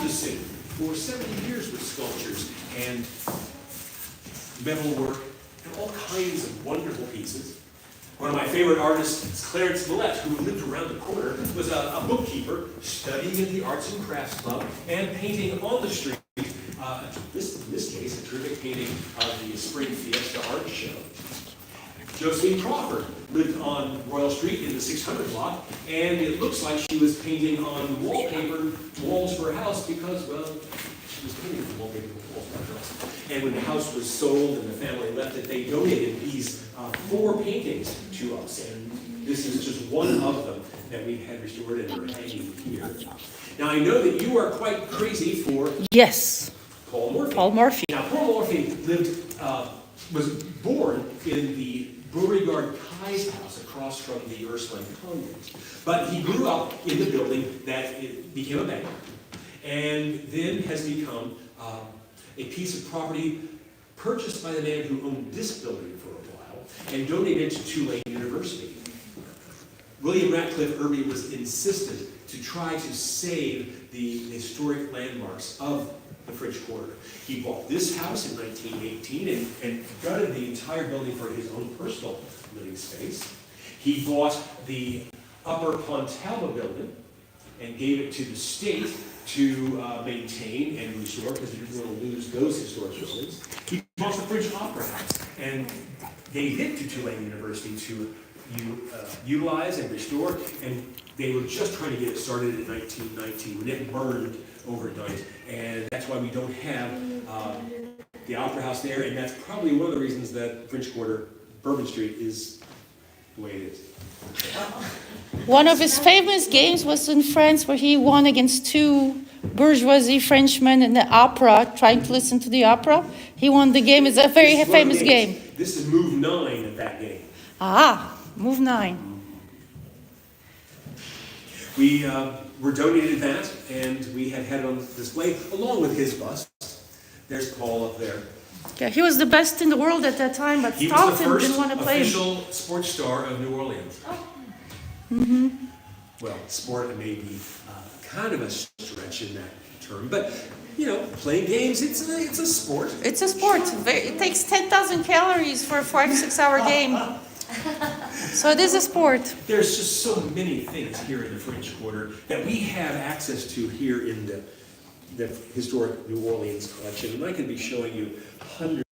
the city for 70 years with sculptures and metalwork and all kinds of wonderful pieces. One of my favorite artists is Clarence Millette, who lived around the corner, was a bookkeeper studying at the Arts and Crafts Club and painting on the street. In this case, a terrific painting of the Spring Fiesta Art Show. Josephine Crawford lived on Royal Street in the 600 block, and it looks like she was painting on wallpaper walls for her house because, well, she was painting the wallpaper walls for her house. And when the house was sold and the family left it, they donated these 4 paintings to us, and this is just one of them that we've had restored and are hanging here. Now, I know that you are quite crazy for Yes, Paul Morphy. Paul Morphy. Now, Paul Morphy was born in the Beauregard Kai's house across from the Ursuline convent. But he grew up in the building that it became a bank, and then has become a piece of property purchased by the man who owned this building for a while and donated to Tulane University. William Ratcliffe Irby was insistent to try to save the historic landmarks of the French Quarter. He bought this house in 1918 and gutted the entire building for his own personal living space. He bought the Upper Pontalba building and gave it to the state to maintain and restore because he didn't want to lose those historic buildings. He bought the French Opera House and gave it to Tulane University to utilize and restore, and they were just trying to get it started in 1919 when it burned overnight, and that's why we don't have the Opera House there, and that's probably one of the reasons that French Quarter, Bourbon Street, is the way it is. One of his famous games was in France where he won against 2 bourgeoisie Frenchmen in the opera, trying to listen to the opera. He won the game. It's a very famous game. This is move 9 of that game. Ah, move 9. We were donated that, and we had it on display along with his bust. There's Paul up there. Yeah, he was the best in the world at that time, but He was the Stockton first didn't want to play him. official sports star of New Orleans. Mm-hmm. Well, sport may be kind of a stretch in that term, but you know, playing games, it's a sport. It's a sport. It takes 10,000 calories for a 5-6 hour game. So it is a sport. There's just so many things here in the French Quarter that we have access to here in the historic New Orleans collection, and I could be showing you hundreds